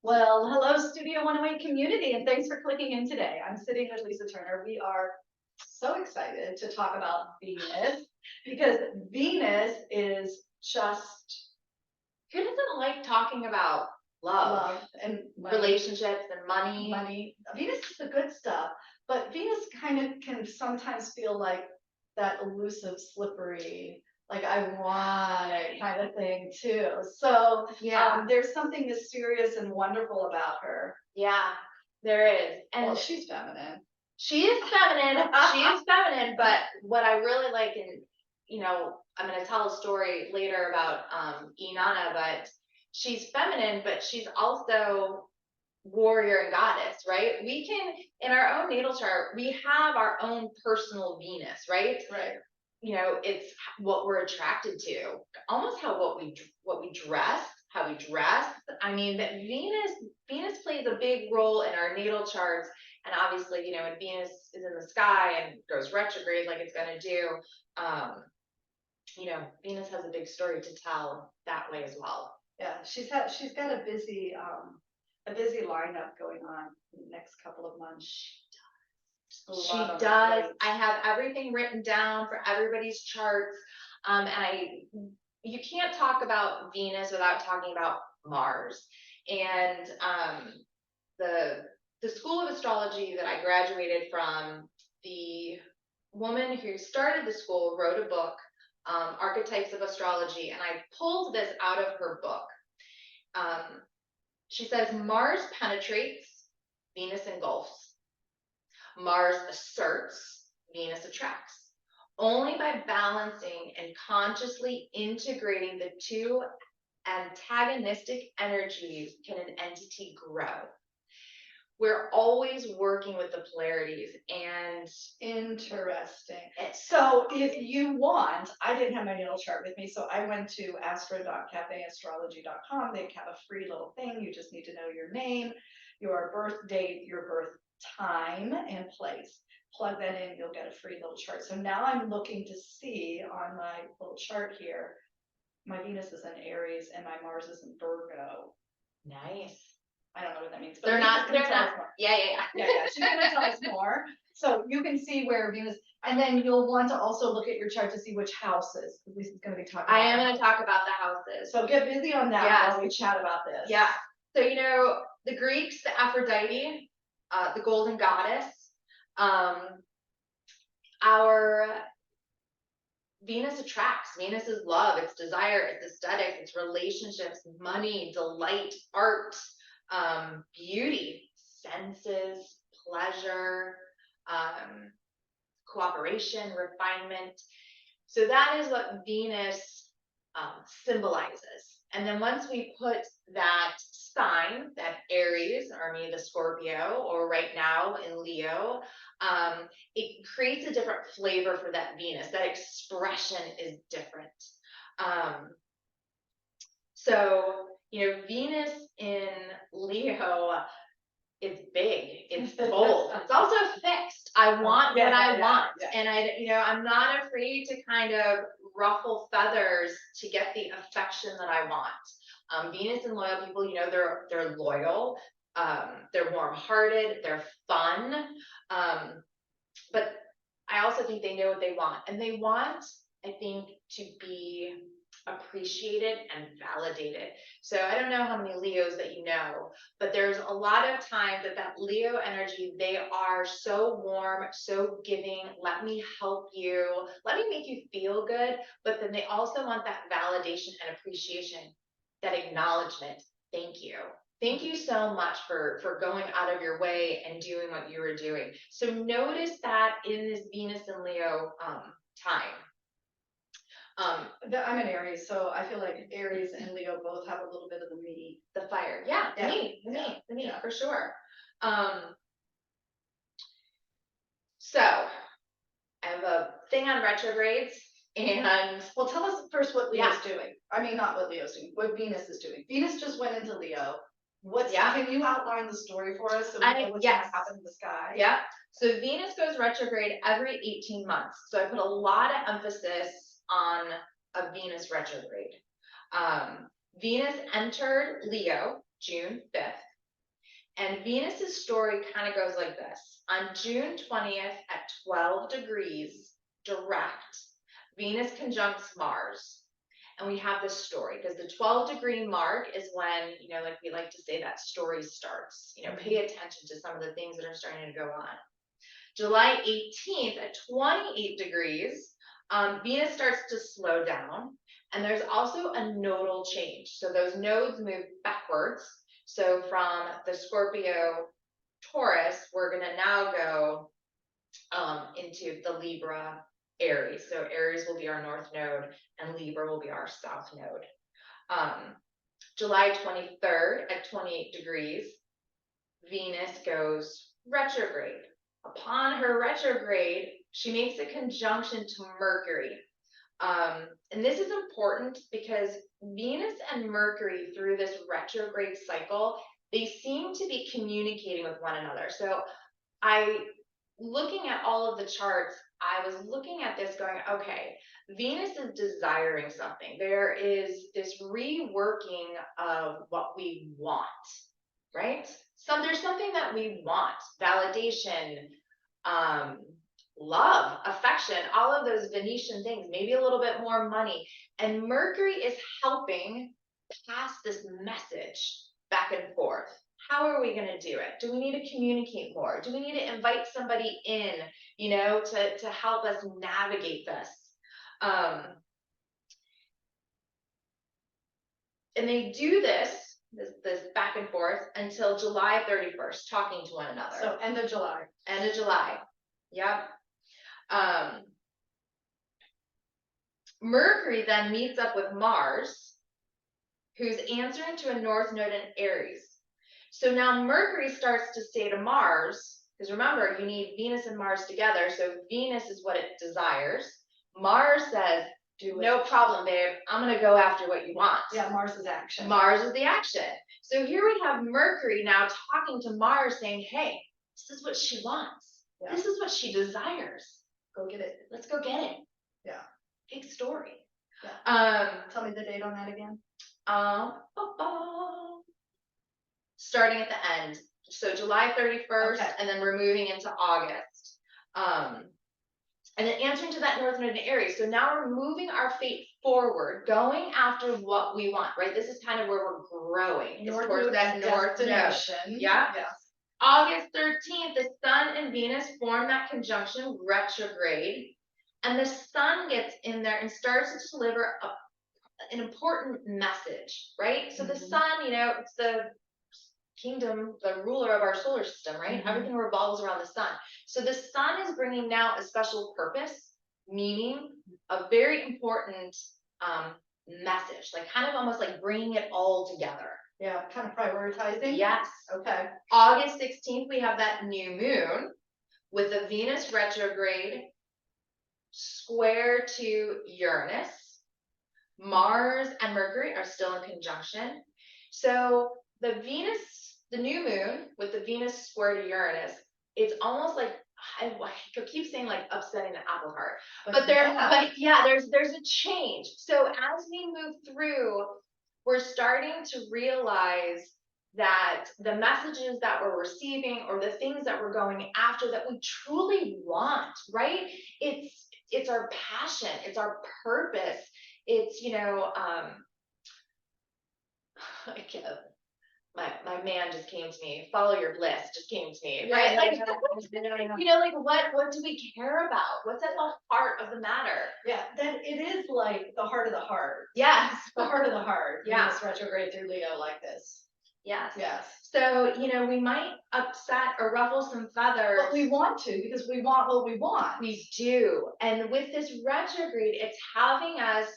Well, hello, Studio 108 community, and thanks for clicking in today. I'm sitting with Lisa Turner. We are so excited to talk about Venus because Venus is just Who doesn't like talking about love and relationships and money? money. Venus is the good stuff, but Venus kind of can sometimes feel like that elusive, slippery, like I want it kind of thing too. So Yeah, there's something mysterious and wonderful about her. yeah, there is. And Well, she's feminine. she is feminine. She is feminine, but what I really like, and I'm going to tell a story later about Inanna, but she's feminine, but she's also warrior and goddess, right? We can, in our own natal chart, we have our own personal Venus, right? Right. It's what we're attracted to, almost what we dress, how we dress. I mean, that Venus plays a big role in our natal charts, and obviously, when Venus is in the sky and goes retrograde, like it's going to do, Venus has a big story to tell that way as well. Yeah, she's got a busy lineup going on in the next couple of months. She does. I have everything written down for everybody's charts. You can't talk about Venus without talking about Mars. And the school of astrology that I graduated from, the woman who started the school wrote a book, Archetypes of Astrology, and I pulled this out of her book. She says Mars penetrates, Venus engulfs. Mars asserts, Venus attracts. Only by balancing and consciously integrating the two antagonistic energies can an entity grow. We're always working with the polarities, and interesting. So if you want, I didn't have my natal chart with me, so I went to astro.cafeastrology.com. They have a free little thing. You just need to know your name, your birth date, your birth time and place. Plug that in, you'll get a free little chart. So now I'm looking to see on my little chart here, my Venus is in Aries and my Mars is in Virgo. Nice. I don't know what that means. But they're not. Yeah. She's gonna tell us more. So you can see where Venus, and then you'll want to also look at your chart to see which houses. At least it's going to be talking. I am going to talk about the houses. So get busy on that while we chat about this. Yeah. So the Greeks, the Aphrodite, the golden goddess, our Venus attracts. Venus is love, it's desire, it's aesthetic, it's relationships, money, delight, art, beauty, senses, pleasure, cooperation, refinement. So that is what Venus symbolizes. And then once we put that sign, that Aries, or me, the Scorpio, or right now in Leo, it creates a different flavor for that Venus. That expression is different. So, Venus in Leo, it's big, it's bold, it's also fixed. I want what I want. And I'm not afraid to kind of ruffle feathers to get the affection that I want. Venus and loyal people, they're loyal, they're warm-hearted, they're fun. But I also think they know what they want. And they want, I think, to be appreciated and validated. So I don't know how many Leos that you know, but there's a lot of times that Leo energy, they are so warm, so giving, let me help you, let me make you feel good, but then they also want that validation and appreciation, that acknowledgement. Thank you. Thank you so much for going out of your way and doing what you were doing. So notice that in this Venus and Leo time. I'm an Aries, so I feel like Aries and Leo both have a little bit of the meat. The fire. The meat, for sure. So I have a thing on retrogrades, and well, tell us first what Leo's doing. I mean, not what Leo's doing, what Venus is doing. Venus just went into Leo. Can you outline the story for us so we know what's going to happen in the sky? Yeah. So Venus goes retrograde every 18 months. So I put a lot of emphasis on a Venus retrograde. Venus entered Leo June 5th. And Venus's story kind of goes like this. On June 20th at 12 degrees direct, Venus conjuncts Mars. And we have this story because the 12-degree mark is when, like we like to say, that story starts. Pay attention to some of the things that are starting to go on. July 18th at 28 degrees, Venus starts to slow down. And there's also a nodal change. So those nodes move backwards. So from the Scorpio Taurus, we're going to now go into the Libra Aries. So Aries will be our north node and Libra will be our south node. July 23rd at 28 degrees, Venus goes retrograde. Upon her retrograde, she makes a conjunction to Mercury. And this is important because Venus and Mercury, through this retrograde cycle, they seem to be communicating with one another. So looking at all of the charts, I was looking at this going, okay, Venus is desiring something. There is this reworking of what we want, right? So there's something that we want, validation, love, affection, all of those Venetian things, maybe a little bit more money. And Mercury is helping pass this message back and forth. How are we going to do it? Do we need to communicate more? Do we need to invite somebody in, to help us navigate this? And they do this back and forth until July 31st, talking to one another. So end of July. End of July. Yep. Mercury then meets up with Mars, who's answering to a north node in Aries. So now Mercury starts to say to Mars, because remember, you need Venus and Mars together. So Venus is what it desires. Mars says, no problem, babe. I'm going to go after what you want. Yeah, Mars is action. Mars is the action. So here we have Mercury now talking to Mars saying, hey, this is what she wants. Yeah. This is what she desires. Go get it. Let's go get it. Yeah. Big story. Yeah. Tell me the date on that again. Starting at the end. So July 31st, okay. And then we're moving into August. And then answering to that north node in Aries. So now we're moving our fate forward, going after what we want, right? This is kind of where we're growing. It's towards that north node. Yeah. Yes. August 13th, the Sun and Venus form that conjunction, retrograde. And the Sun gets in there and starts to deliver an important message, right? So the Sun, it's the kingdom, the ruler of our solar system, right? Everything revolves around the Sun. So the Sun is bringing now a special purpose, meaning, a very important message, like kind of almost like bringing it all together. Yeah, kind of prioritizing. Yes. Okay. August 16th, we have that new moon with the Venus retrograde square to Uranus. Mars and Mercury are still in conjunction. So the new moon with the Venus square to Uranus, it's almost like, I keep saying like upsetting the apple cart, but there's a change. So as we move through, we're starting to realize that the messages that we're receiving or the things that we're going after that we truly want, right? It's our passion, it's our purpose. It's, my man just came to me, follow your bliss just came to me, right? Like, what do we care about? What's at the heart of the matter? Yeah, then it is like the heart of the heart. Yes. The heart of the heart. Yeah. Venus retrograde through Leo like this. Yes. Yes. So, we might upset or ruffle some feathers. But we want to, because we want what we want. We do. And with this retrograde, it's having us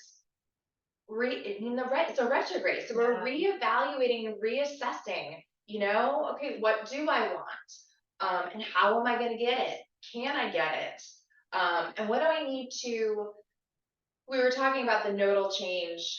it's a retrograde. So we're reevaluating and reassessing, okay, what do I want? And how am I going to get it? Can I get it? And what do I need to, we were talking about the nodal change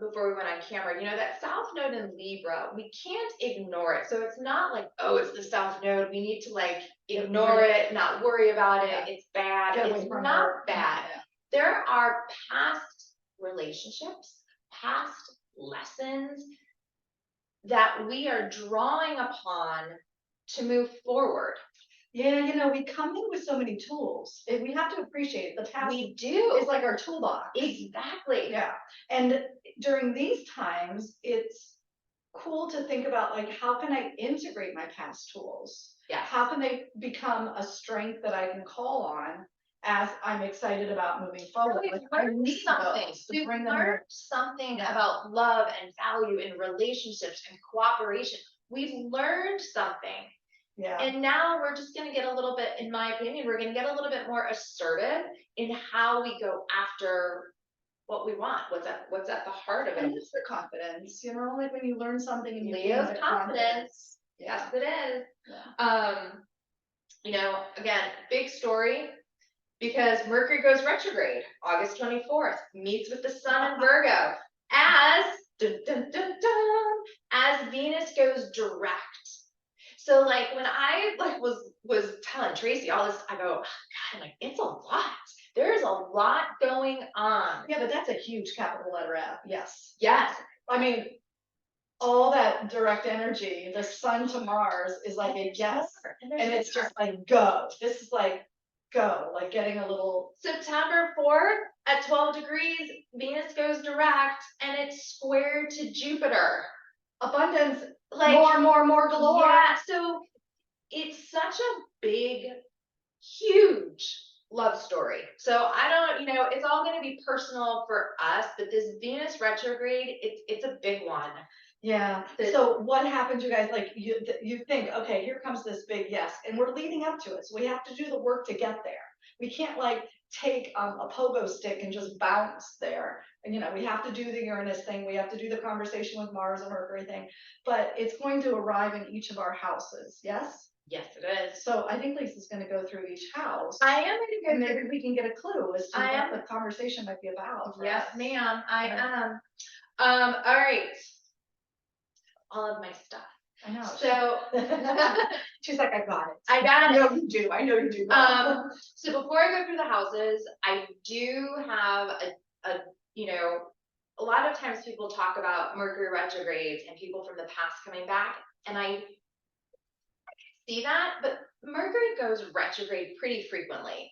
before we went on camera, that south node in Libra, we can't ignore it. So it's not like, oh, it's the south node. We need to like ignore it, not worry about it. It's bad. It's not bad. Yeah. There are past relationships, past lessons that we are drawing upon to move forward. Yeah, you know, we come in with so many tools, and we have to appreciate the past. We do. It's like our toolbox. Exactly. Yeah, and during these times, it's cool to think about, like, how can I integrate my past tools? Yeah. How can they become a strength that I can call on as I'm excited about moving forward? We've Like, I learned need something. those to We've bring them learned something Yeah. about love and value and relationships and cooperation. We've learned something. Yeah. And now we're just going to get a little bit, in my opinion, we're going to get a little bit more assertive in how we go after what we want. What's at the heart of it. And it's the confidence, you know, like when you learn something and you gain Leo's the confidence. Yeah. Yes, it is. Yeah. You know, again, big story, because Mercury goes retrograde August 24th, meets with the sun in Virgo as dun, dun, dun, dun, as Venus goes direct. So like when I like was telling Tracy all this, I go, oh, God, like it's a lot. There's a lot going on. Yeah, but that's a huge capital letter F. Yes. Yes. I mean, all that direct energy, the sun to Mars is like a yes. And it's just like, go. This is like, go, like getting a little. September 4th at 12 degrees, Venus goes direct and it's squared to Jupiter. Abundance, Like more galore. Yeah, so it's such a big, huge love story. So I don't, you know, it's all going to be personal for us, but this Venus retrograde, it's a big one. Yeah. So what happens, you guys? Like you think, okay, here comes this big yes, and we're leading up to it. So we have to do the work to get there. We can't like take a pogo stick and just bounce there. And you know, we have to do the Uranus thing. We have to do the conversation with Mars and Mercury thing. But it's going to arrive in each of our houses. Yes. Yes, it is. So I think Lisa's going to go through each house. I am going to go. And maybe we can get a clue as to I what the conversation might be about. Yes, ma'am. I am. All right. All of my stuff. I know. So she's like, I got it. I got it. I know you do. I know you do. So before I go through the houses, I do have a you know, a lot of times people talk about Mercury retrogrades and people from the past coming back, and I see that, but Mercury goes retrograde pretty frequently.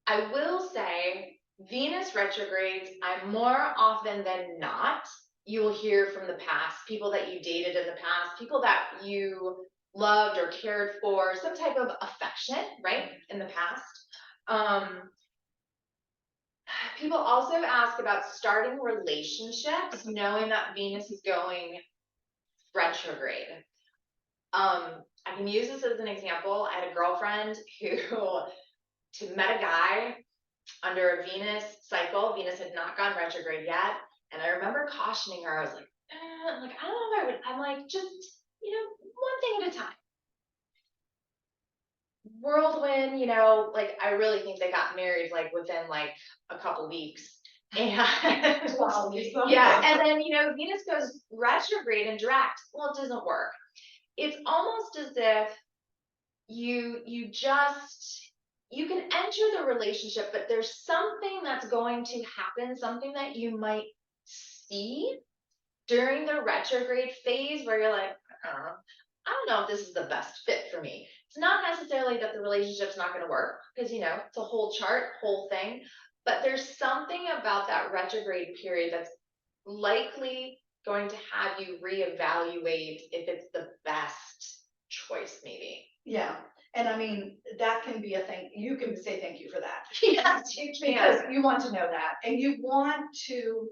I will say Venus retrogrades, I'm more often than not, you will hear from the past, people that you dated in the past, people that you loved or cared for, some type of affection, right, in the past. People also ask about starting relationships, knowing that Venus is going retrograde. I can use this as an example. I had a girlfriend who met a guy under a Venus cycle. Venus had not gone retrograde yet. And I remember cautioning her. I was like, I don't know if I would. I'm like, just, you know, one thing at a time. Whirlwind, you know, like I really think they got married like within like a couple weeks. And wow, yeah, and then you know, Venus goes retrograde and direct. Well, it doesn't work. It's almost as if you can enter the relationship, but there's something that's going to happen, something that you might see during the retrograde phase where you're like, I don't know if this is the best fit for me. It's not necessarily that the relationship's not going to work, because you know, it's a whole chart, whole thing, but there's something about that retrograde period that's likely going to have you reevaluate if it's the best choice, maybe. Yeah. And I mean, that can be a thing. You can say thank you for that. Yes, you can. Because you want to know that. And you want to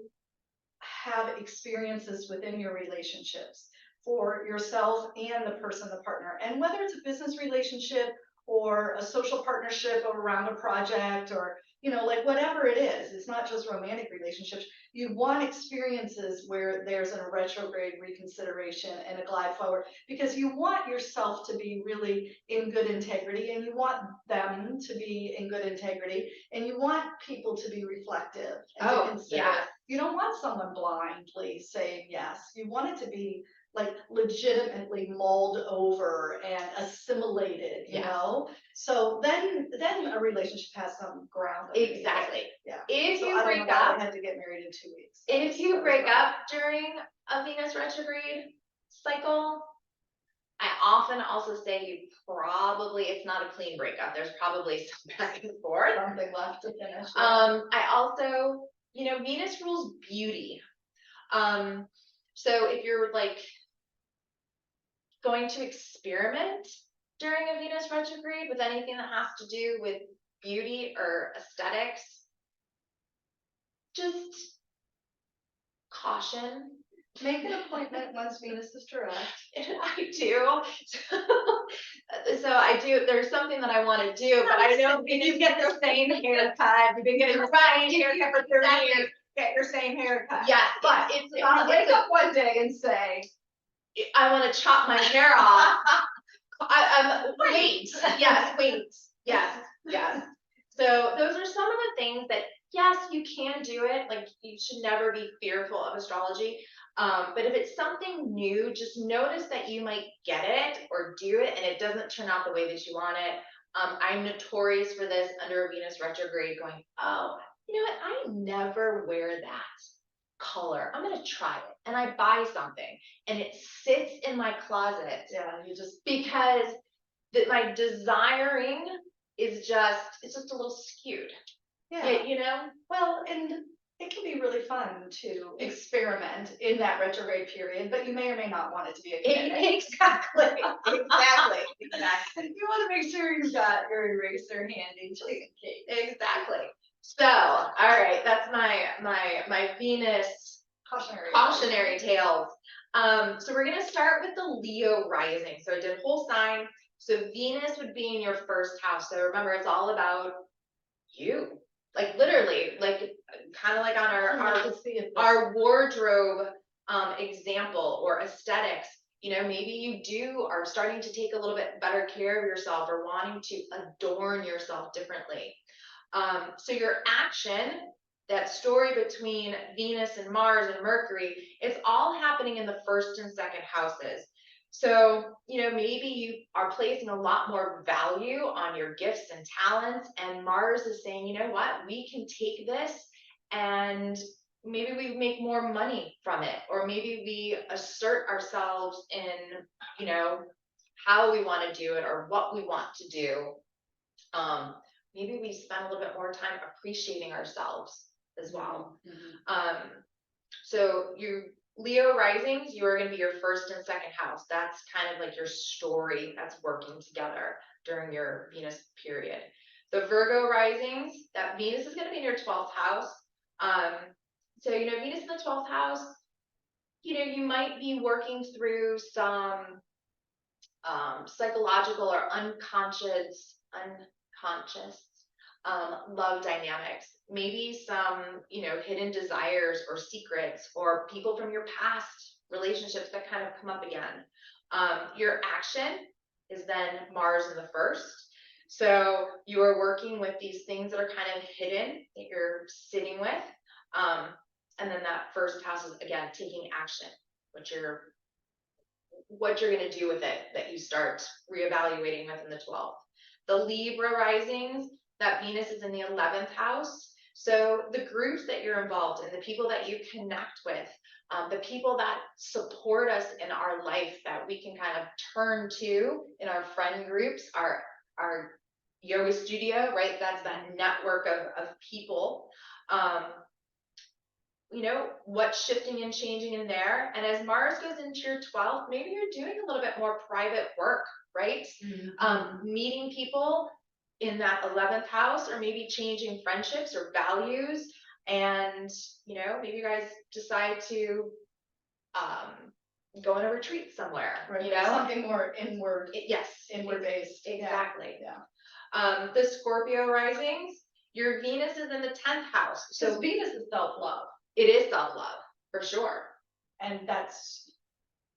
have experiences within your relationships for yourself and the person, the partner. And whether it's a business relationship or a social partnership around a project, or, you know, like whatever it is, it's not just romantic relationships. You want experiences where there's a retrograde reconsideration and a glide forward, because you want yourself to be really in good integrity, and you want them to be in good integrity, and you want people to be reflective and to consider. Yeah. You don't want someone blindly saying yes. You want it to be like legitimately mulled over and assimilated, you know? So then a relationship has some ground. Exactly. Yeah. If so you break up, I had to get married in 2 weeks. If you break up during a Venus retrograde, cycle. I often also say it's not a clean breakup. There's probably some back and forth. Something left to finish. I also, Venus rules beauty. So if you're like going to experiment during a Venus retrograde with anything that has to do with beauty or aesthetics, just caution. Make an appointment once Venus is direct. I do. So I do. There's something that I want to do, but I know you get the same haircut. You've been getting the same haircut for 30 years. Get your same haircut. Yes, But it's wake up one day and say, I want to chop my hair off. Wait. Yes, wait. Yes, yes. So those are some of the things that, yes, you can do it. Like, you should never be fearful of astrology. But if it's something new, just notice that you might get it or do it and it doesn't turn out the way that you want it. I'm notorious for this under a Venus retrograde going, oh, you know what? I never wear that color. I'm going to try it. And I buy something and it sits in my closet. yeah, because my desiring is it's just a little skewed. Yeah. Well, and it can be really fun to experiment in that retrograde period, but you may or may not want it to be a commitment. Exactly. Exactly. You want to make sure you've got your eraser handy just in case. Exactly. So, all right, that's my Venus cautionary tales. So we're gonna start with the Leo rising. So I did whole sign. So Venus would be in your first house. So remember, it's all about you. Like literally, like kind of like on our wardrobe example or aesthetics. Maybe you are starting to take a little bit better care of yourself or wanting to adorn yourself differently. So your action, that story between Venus and Mars and Mercury, it's all happening in the first and second houses. So, maybe you are placing a lot more value on your gifts and talents, and Mars is saying, you know what, we can take this and maybe we make more money from it, or maybe we assert ourselves in, how we want to do it or what we want to do. Maybe we spend a little bit more time appreciating ourselves as well. So you Leo risings, you are going to be your first and second house. That's kind of like your story that's working together during your Venus period. The Virgo risings, that Venus is going to be in your 12th house. So, Venus in the 12th house, you might be working through some psychological or unconscious love dynamics, maybe some, hidden desires or secrets or people from your past relationships that kind of come up again. Your action is then Mars in the first. So you are working with these things that are kind of hidden that you're sitting with. And then that first house is again, taking action, what you're going to do with it that you start reevaluating within the 12th. The Libra risings, that Venus is in the 11th house. So the groups that you're involved in, the people that you connect with, the people that support us in our life that we can kind of turn to in our friend groups, our yoga studio, right? That's that network of people. What's shifting and changing in there. And as Mars goes into your 12th, maybe you're doing a little bit more private work, right? Meeting people in that 11th house, or maybe changing friendships or values. And, maybe you guys decide to go on a retreat somewhere, right, something more inward. Inward based. Exactly. Yeah. The Scorpio risings, your Venus is in the 10th house. So Venus is self-love. It is self-love, for sure. And that's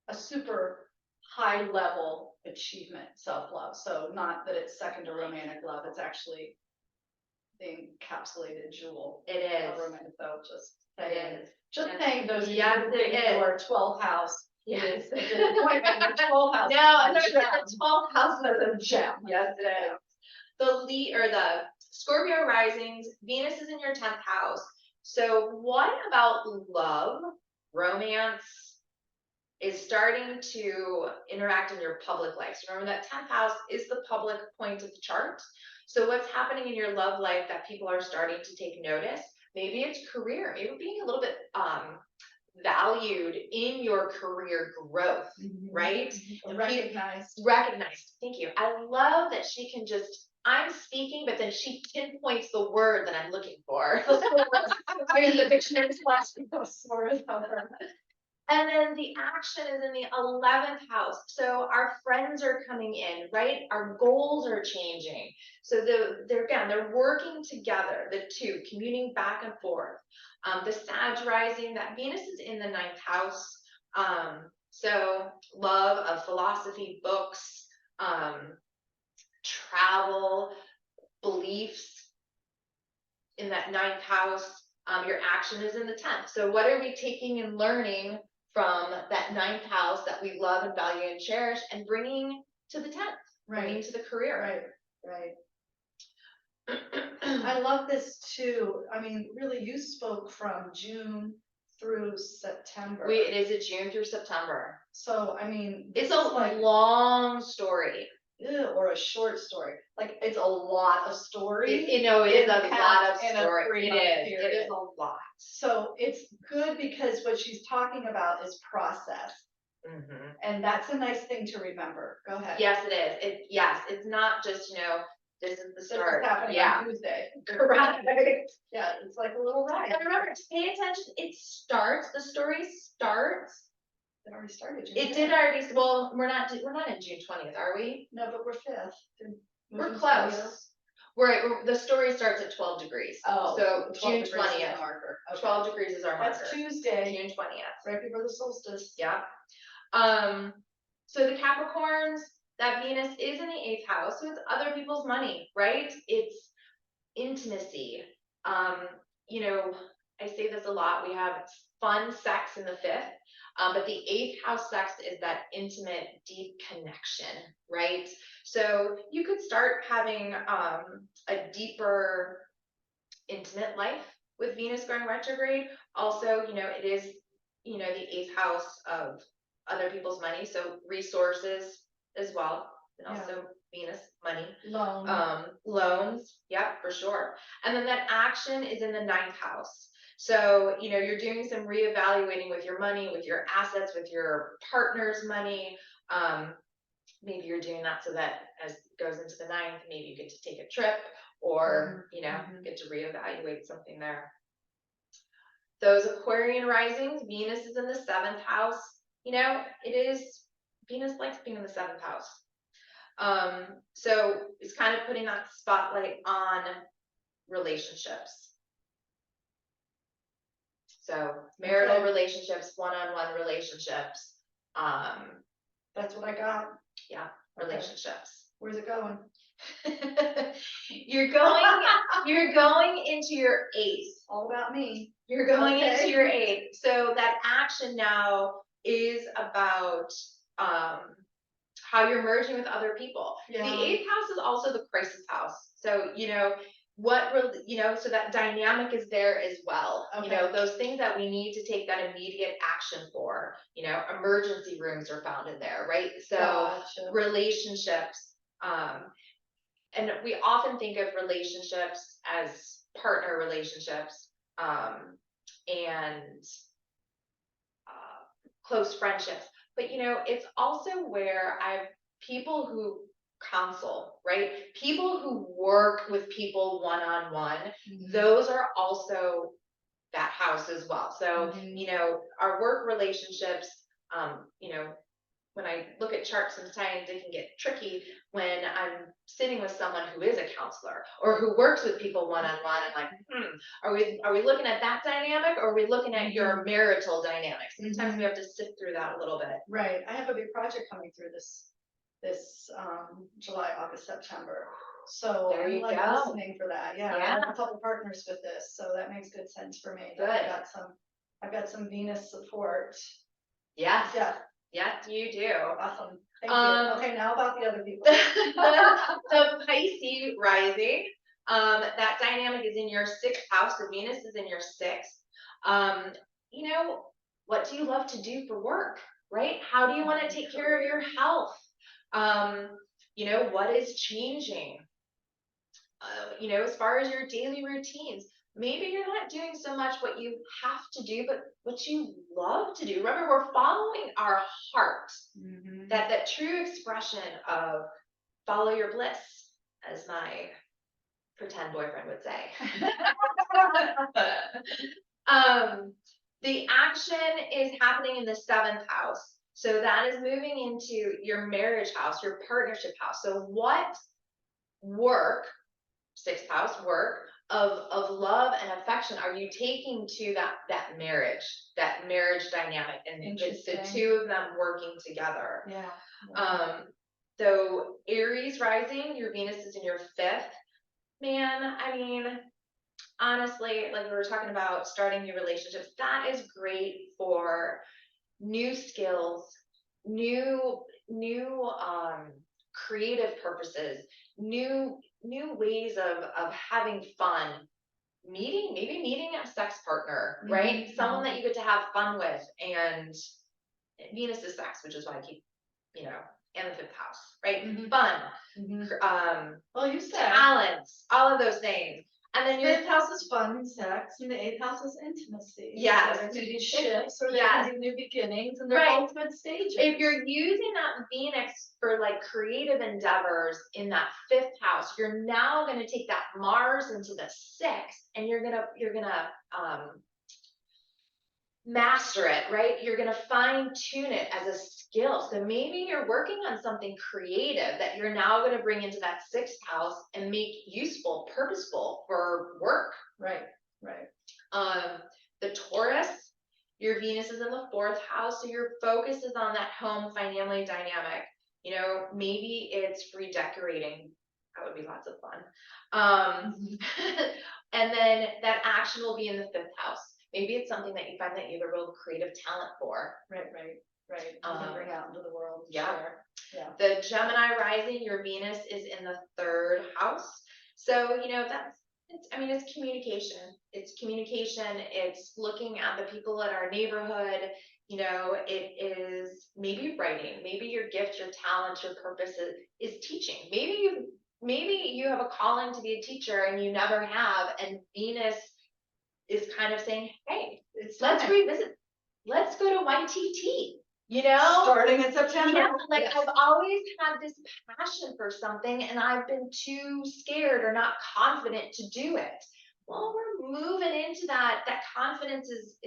a super high level achievement, self-love. So not that it's second to romantic love, it's actually the encapsulated jewel. It is. Of romantic, so Just saying those yes, it is. Your 12th house. Yes. It's a disappointment. Your 12th house. No, and there's the 12th house is a gem. Yes, it is. The Scorpio risings, Venus is in your 10th house. So what about love, romance, is starting to interact in your public life. So remember that 10th house is the public point of the chart. So what's happening in your love life that people are starting to take notice? Maybe it's career, maybe being a little bit valued in your career growth, right? Recognized. Thank you. I love that she can just, I'm speaking, but then she pinpoints the word that I'm looking for. I mean, the dictionary slash word. And then the action is in the 11th house. So our friends are coming in, right? Our goals are changing. So they're working together, the two, communing back and forth. The Sag rising, that Venus is in the 9th house. So love of philosophy, books, travel, beliefs in that 9th house. Your action is in the 10th. So what are we taking and learning from that 9th house that we love and value and cherish and bringing to the 10th, bringing to the career? Right. I love this too. I mean, really, you spoke from June through September. It is a June through September. So, I mean, it's a long story. Or a short story. Like, it's a lot of story. It is a lot of story. It is a lot. So it's good because what she's talking about is process. And that's a nice thing to remember. Go ahead. Yes, it is. It's not just, this is the start. This is happening on Tuesday. Correct. Yeah, it's like a little ride. And remember, to pay attention, the story starts. It already started. It did already. Well, we're not in June 20th, are we? No, but we're 5th. We're close. The story starts at 12 degrees. Oh, so June 20th. Marker. Okay. 12 degrees is our marker. That's Tuesday. June 20th. Right before the solstice. Yeah. So the Capricorns, that Venus is in the 8th house, so it's other people's money, right? It's intimacy. I say this a lot. We have fun sex in the 5th. But the 8th house sex is that intimate, deep connection, right? So you could start having a deeper, intimate life with Venus going retrograde. Also, it is, the 8th house of other people's money, so resources as well, and also Venus, money. Loans, for sure. And then that action is in the 9th house. So, you're doing some reevaluating with your money, with your assets, with your partner's money. Maybe you're doing that so that as it goes into the 9th, maybe you get to take a trip or, get to reevaluate something there. Those Aquarian risings, Venus is in the 7th house. Venus likes being in the 7th house. So it's kind of putting that spotlight on relationships. So marital relationships, one-on-one relationships. That's what I got. Yeah, relationships. Where's it going? You're going into your 8th. All about me. You're going into your 8th. So that action now is about how you're merging with other people. Yeah. The 8th house is also the crisis house. So, so that dynamic is there as well. Okay. Those things that we need to take that immediate action for, emergency rooms are found in there, right? So gotcha. Relationships, and we often think of relationships as partner relationships, and close friendships, but it's also where people who counsel, right? People who work with people one-on-one, those are also that house as well. So, our work relationships, when I look at charts, sometimes it can get tricky when I'm sitting with someone who is a counselor or who works with people one-on-one. I'm like, are we looking at that dynamic, or are we looking at your marital dynamics? Sometimes we have to sift through that a little bit. Right. I have a big project coming through this July, August, September. So I'm listening for that. Yeah. I have a couple partners with this, so that makes good sense for me. Good. I've got some Venus support. Yes. Yeah. Yes, you do. Awesome. Thank you. Okay, now about the other people. The Pisces rising, that dynamic is in your 6th house. So Venus is in your 6th. What do you love to do for work? right? How do you want to take care of your health? You know, what is changing? You know, as far as your daily routines, maybe you're not doing so much what you have to do, but what you love to do. Remember, we're following our heart. That true expression of follow your bliss, as my pretend boyfriend would say. The action is happening in the 7th house. So that is moving into your marriage house, your partnership house. So what work, 6th house work of love and affection are you taking to that marriage dynamic, and it's the two of them working together? So Aries rising, your Venus is in your 5th. Man, I mean, honestly, like we were talking about starting new relationships, that is great for new skills, new creative purposes, new ways of having fun, maybe meeting a sex partner, right? Someone that you get to have fun with. And Venus is sex, which is why I keep, you know, and the 5th house, right? Fun, well, you said talents, all of those things. And then your 5th house is fun and sex, and the 8th house is intimacy. Yes. So there can be shifts, or there can be new beginnings, and they're both good stages. If you're using that Venus for like creative endeavors in that 5th house, you're now going to take that Mars into the 6th, and you're gonna master it, right? You're gonna fine tune it as a skill. So maybe you're working on something creative that you're now gonna bring into that 6th house and make useful, purposeful for work. Right. The Taurus, your Venus is in the 4th house, so your focus is on that home family dynamic. You know, maybe it's redecorating. That would be lots of fun. And then that action will be in the 5th house. Maybe it's something that you find that you have a real creative talent for. Right. You can bring out into the world. Yeah. Sure. The Gemini rising, your Venus is in the 3rd house. So, you know, it's communication. It's communication. It's looking at the people at our neighborhood. You know, it is maybe writing. Maybe your gift, your talent, your purpose is teaching. Maybe you have a calling to be a teacher and you never have, and Venus is kind of saying, hey, let's revisit. Let's go to YTT. You know, starting in September. Yeah, like I've always had this passion for something, and I've been too scared or not confident to do it. Well, we're moving into that. That confidence is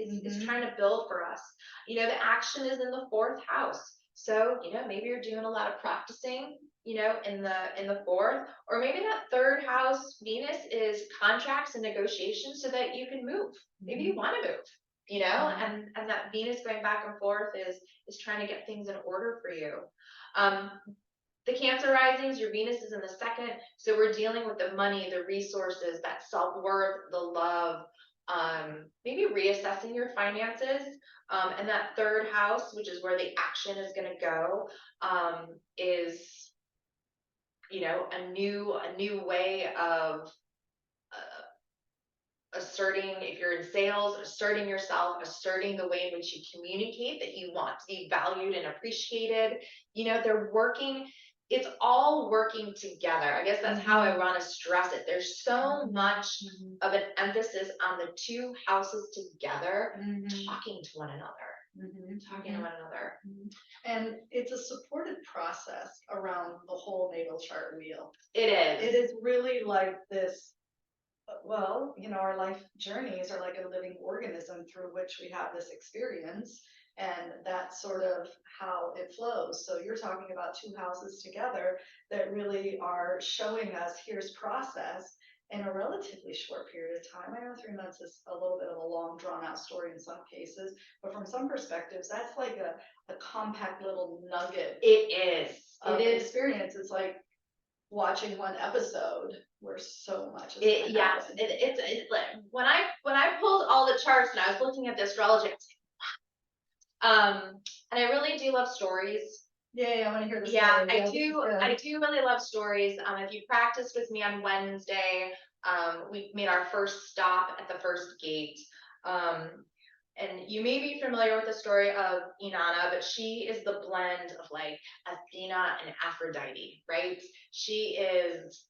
trying to build for us. You know, the action is in the 4th house. So, you know, maybe you're doing a lot of practicing, you know, in the 4th, or maybe that 3rd house Venus is contracts and negotiations so that you can move. Maybe you want to move, you know, and that Venus going back and forth is trying to get things in order for you. The Cancer risings, your Venus is in the 2nd, so we're dealing with the money, the resources, that self-worth, the love, maybe reassessing your finances. And that 3rd house, which is where the action is going to go, is, you know, a new way of asserting, if you're in sales, asserting yourself, asserting the way in which you communicate that you want to be valued and appreciated. You know, they're working, it's all working together. I guess that's how I want to stress it. There's so much of an emphasis on the 2 houses together, talking to one another. And it's a supported process around the whole natal chart wheel. It is really like this. Well, you know, our life journeys are like a living organism through which we have this experience, and that's sort of how it flows. So you're talking about 2 houses together that really are showing us here's process in a relatively short period of time. I know 3 months is a little bit of a long, drawn-out story in some cases, but from some perspectives, that's like a compact little nugget. It is. Experience. It's like watching one episode where so much is it's like when I pulled all the charts and I was looking at the astrology, I was like, wow. And I really do love stories. Yeah, I want to hear this. Yeah, I do really love stories. If you practiced with me on Wednesday, we made our first stop at the first gate. and you may be familiar with the story of Inanna, but she is the blend of like Athena and Aphrodite, right? She is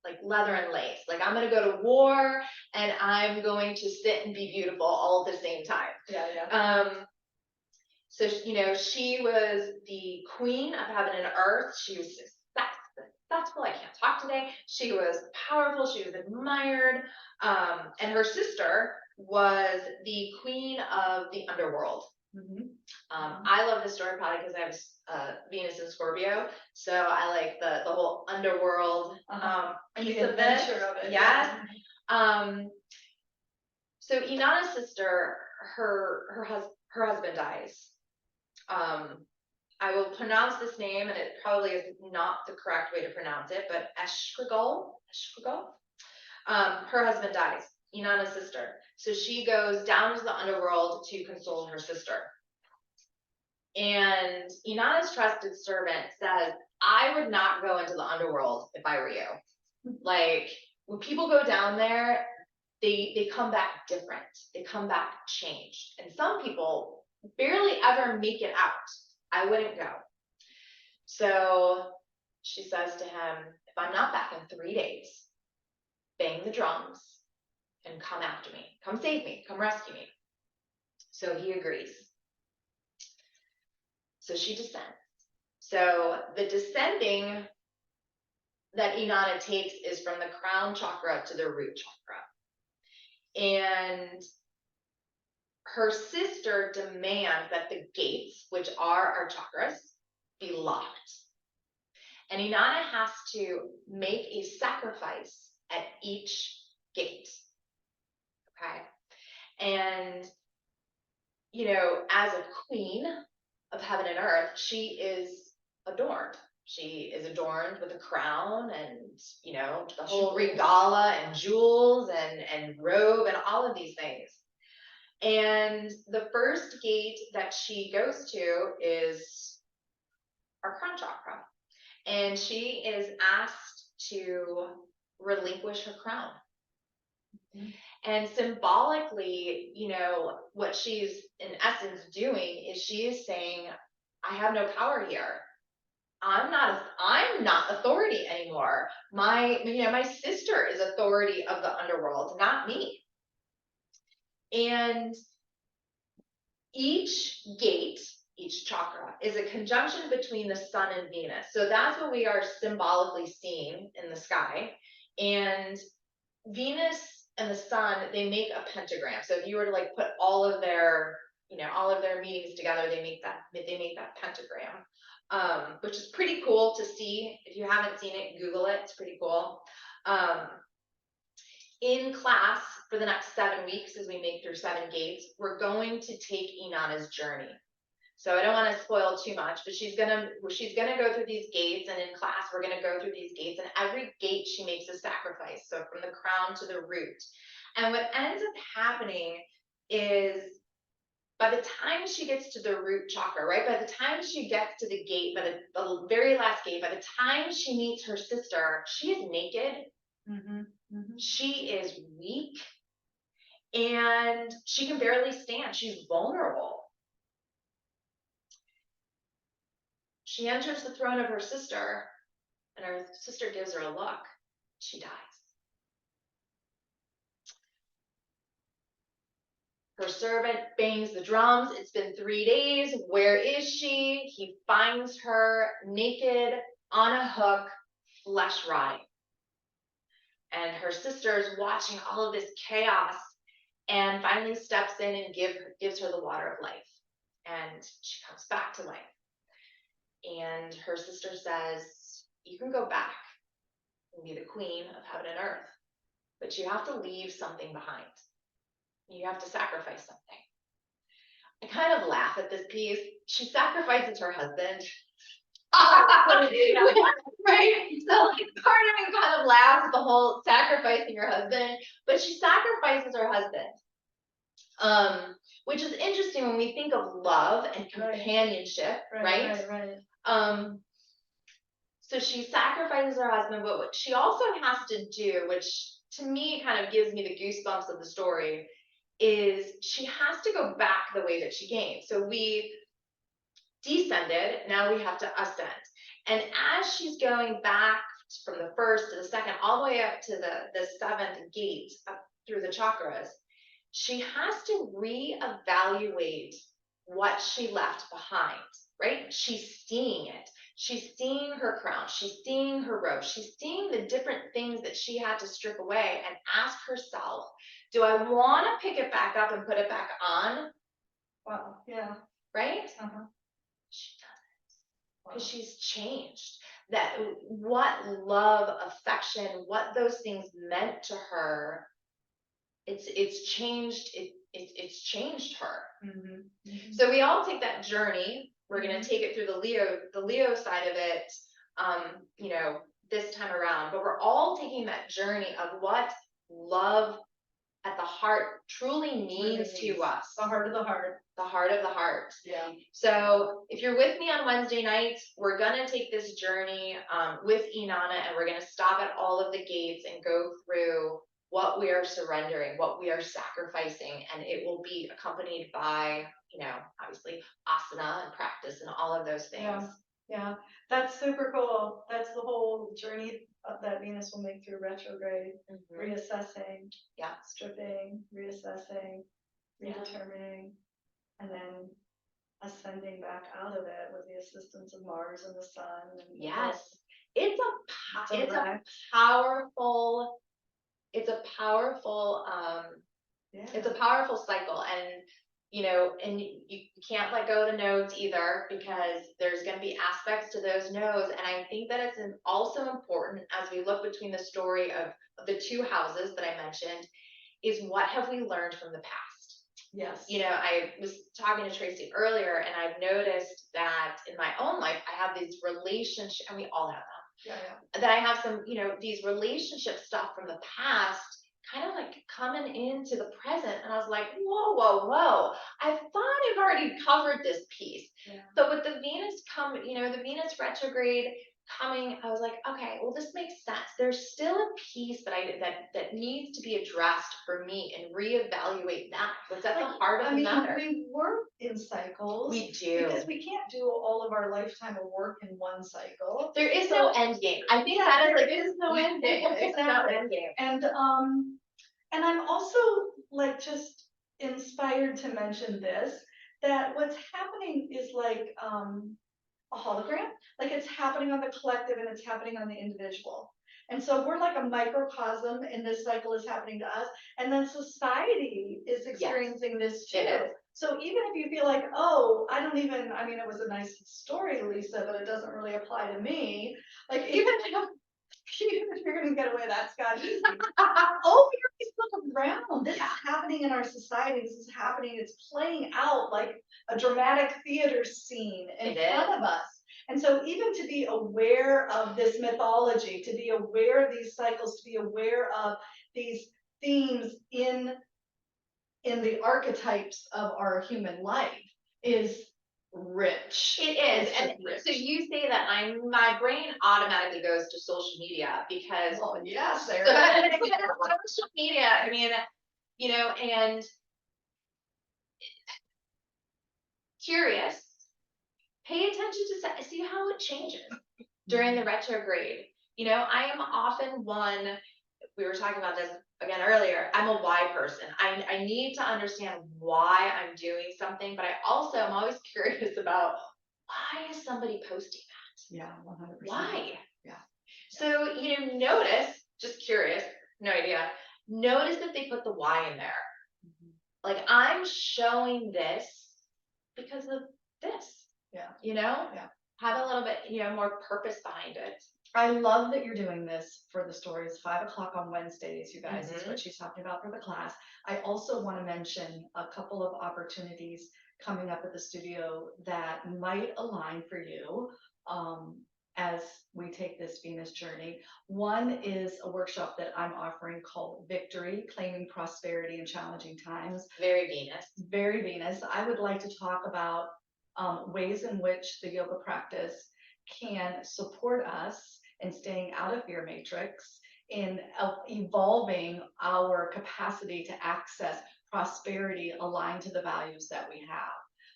like leather and lace. Like, I'm going to go to war and I'm going to sit and be beautiful all at the same time. So, you know, she was the queen of heaven and earth. She was successful. I can't talk today. She was powerful. She was admired. And her sister was the queen of the underworld. I love this story probably because I have Venus in Scorpio, so I like the whole underworld piece of this. Yes. So Inanna's sister, her husband dies. I will pronounce this name, and it probably is not the correct way to pronounce it, but Eshkragol. Her husband dies, Inanna's sister. So she goes down to the underworld to console her sister. And Inanna's trusted servant says, I would not go into the underworld if I were you. Like, when people go down there, they come back different. They come back changed. And some people barely ever make it out. I wouldn't go. So she says to him, if I'm not back in 3 days, bang the drums and come after me. Come save me. Come rescue me. So he agrees. So she descends. So the descending that Inanna takes is from the crown chakra to the root chakra. And her sister demands that the gates, which are our chakras, be locked. And Inanna has to make a sacrifice at each gate. Okay. And, you know, as a queen of heaven and earth, she is adorned. She is adorned with a crown and, you know, the whole regala and jewels and robe and all of these things. And the first gate that she goes to is our crown chakra. And she is asked to relinquish her crown. And symbolically, you know, what she's in essence doing is she is saying, I have no power here. I'm not authority anymore. My sister is authority of the underworld, not me. And each gate, each chakra, is a conjunction between the sun and Venus. So that's what we are symbolically seeing in the sky. And Venus and the sun, they make a pentagram. So if you were to like put all of their meetings together, they make that pentagram, which is pretty cool to see. If you haven't seen it, Google it. It's pretty cool. In class for the next 7 weeks, as we make through 7 gates, we're going to take Inanna's journey. So I don't want to spoil too much, but she's gonna go through these gates, and in class we're gonna go through these gates, and every gate she makes a sacrifice. So from the crown to the root. And what ends up happening is, by the time she gets to the root chakra, right? By the time she gets to the gate, by the very last gate, by the time she meets her sister, she is naked. She is weak, and she can barely stand. She's vulnerable. She enters the throne of her sister, and her sister gives her a look. She dies. Her servant bangs the drums. It's been 3 days. Where is she? He finds her naked on a hook, flesh rotting. And her sister is watching all of this chaos and finally steps in and gives her the water of life. And she comes back to life. And her sister says, you can go back and be the queen of heaven and earth, but you have to leave something behind. You have to sacrifice something. I kind of laugh at this piece. She sacrifices her husband. Right? So like, part of me kind of laughs at the whole sacrificing your husband, but she sacrifices her husband. Which is interesting when we think of love and companionship, right? So she sacrifices her husband, but what she also has to do, which to me kind of gives me the goosebumps of the story, is she has to go back the way that she came. So we descended, now we have to ascend. And as she's going back from the first to the second, all the way up to the seventh gate up through the chakras, she has to reevaluate what she left behind, right? She's seeing it. She's seeing her crown. She's seeing her robe. She's seeing the different things that she had to strip away and ask herself, do I want to pick it back up and put it back on? Wow. Yeah. Right? She doesn't, because she's changed. That what love, affection, what those things meant to her, it's changed. It's changed her. So we all take that journey. We're going to take it through the Leo side of it, you know, this time around. But we're all taking that journey of what love at the heart truly means to us. The heart of the heart. The heart of the heart. Yeah. So if you're with me on Wednesday nights, we're gonna take this journey with Inanna, and we're gonna stop at all of the gates and go through what we are surrendering, what we are sacrificing, and it will be accompanied by, you know, obviously asana and practice and all of those things. Yeah. Yeah, that's super cool. That's the whole journey that Venus will make through retrograde, reassessing, stripping, reassessing, redetermining, and then ascending back out of it with the assistance of Mars and the Sun. And yes, it's a powerful, it's a powerful cycle. And you know, and you can't let go of the nodes either, because there's going to be aspects to those nodes. And I think that it's also important, as we look between the story of the two houses that I mentioned, is what have we learned from the past? Yes. You know, I was talking to Tracy earlier, and I've noticed that in my own life, I have these relationships, and we all have them. Yeah. That I have some, you know, these relationship stuff from the past kind of like coming into the present, and I was like, whoa, I thought I've already covered this piece. But with the Venus the Venus retrograde coming, I was like, okay, well, this makes sense. There's still a piece that needs to be addressed for me, and reevaluate that. What's at the heart of the matter? We work in cycles. We do. Because we can't do all of our lifetime of work in one cycle. There is no end game. I think that is like, there is no end game. There's no end game. And I'm also like just inspired to mention this, that what's happening is like a hologram, like it's happening on the collective and it's happening on the individual. And so we're like a microcosm, and this cycle is happening to us, and then society is experiencing this too. So even if you feel like, oh, I mean, it was a nice story, Lisa, but it doesn't really apply to me. Like even if you're gonna get away with that, Scott, easy. Look around. This is happening in our society. This is happening. It's playing out like a dramatic theater scene in front of us. And so even to be aware of this mythology, to be aware of these cycles, to be aware of these themes in the archetypes of our human life is rich. It is. And so you say that, my brain automatically goes to social media, because social media, I mean, you know, and curious, pay attention to see how it changes during the retrograde. You know, I am often one, we were talking about this again earlier, I'm a why person. I need to understand why I'm doing something, but I'm always curious about, why is somebody posting that? Yeah, 100%. Why? Yeah. So, you know, notice, just curious, no idea, notice that they put the why in there. Like, I'm showing this because of this. Yeah. You know? Yeah. Have a little bit, you know, more purpose behind it. I love that you're doing this for the stories, 5 o'clock on Wednesdays, you guys, is what she's talking about for the class. I also want to mention a couple of opportunities coming up at the studio that might align for you as we take this Venus journey. One is a workshop that I'm offering called Victory, Claiming Prosperity in Challenging Times. Very Venus. Very Venus. I would like to talk about ways in which the yoga practice can support us in staying out of fear matrix, in evolving our capacity to access prosperity aligned to the values that we have.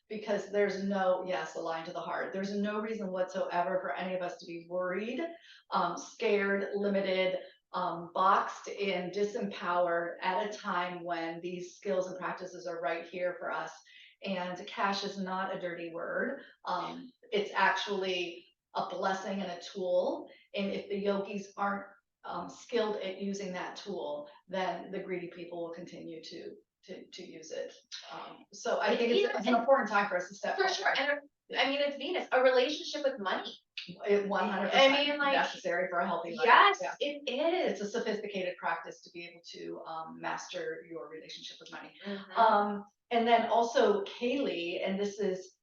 Because there's no, yes, aligned to the heart. There's no reason whatsoever for any of us to be worried, scared, limited, boxed in, disempowered at a time when these skills and practices are right here for us. And cash is not a dirty word. It's actually a blessing and a tool. And if the yogis aren't skilled at using that tool, then the greedy people will continue to use it. So I think it's an important time for us to step forward. For sure. And I mean, it's Venus, a relationship with money. 100% I mean, like, necessary for a healthy life. Yes, Yeah. it is. It's a sophisticated practice to be able to master your relationship with money. And then also Kaylee, and this is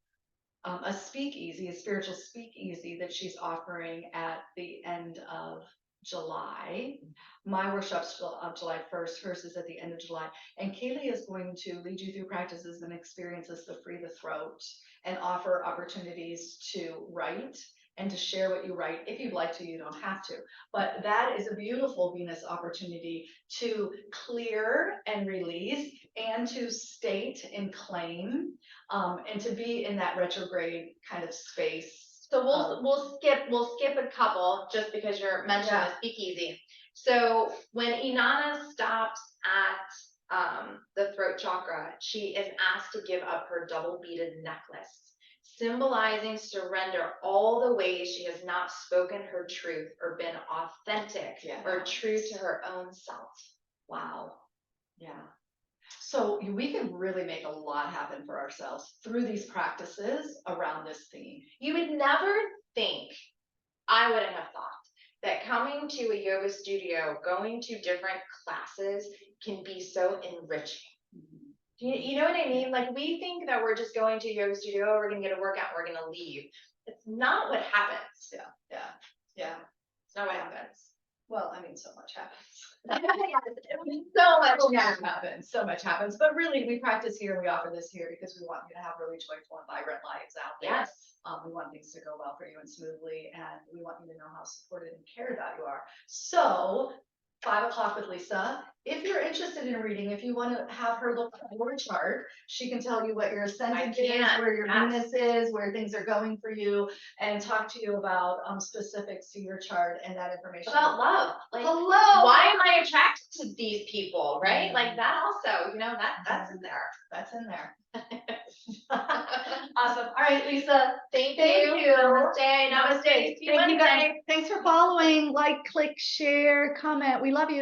a speakeasy, a spiritual speakeasy that she's offering at the end of July. My workshop's July 1st, hers is at the end of July. And Kaylee is going to lead you through practices and experiences to free the throat and offer opportunities to write and to share what you write. If you'd like to, you don't have to. But that is a beautiful Venus opportunity to clear and release and to state and claim, and to be in that retrograde kind of space. So we'll skip a couple just because you're mentioning the speakeasy. So when Inanna stops at the throat chakra, she is asked to give up her double beaded necklace, symbolizing surrender all the ways she has not spoken her truth or been authentic or true to her own self. Wow. Yeah. So we can really make a lot happen for ourselves through these practices around this theme. You would never think, I wouldn't have thought, that coming to a yoga studio, going to different classes can be so enriching. You know what I mean? Like, we think that we're just going to a yoga studio, we're going to get a workout, we're going to leave. It's not what happens. Yeah. It's not what happens. Well, I mean, so much happens. So much happens. But really, we practice here, we offer this here because we want you to have really joyful and vibrant lives out there. Yes. We want things to go well for you and smoothly, and we want you to know how supported and cared about you are. So 5 o'clock with Lisa. If you're interested in reading, if you want to have her look at your chart, she can tell you what your ascendant is, where your Venus is, where things are going for you, and talk to you about specifics to your chart and that information. About love. Like, hello. Why am I attracted to these people, right? Like that also, that's in there. That's in there. Awesome. All right, Lisa. Thank you. Namaste. Thank you guys. Thanks for following. Like, click, share, comment. We love you.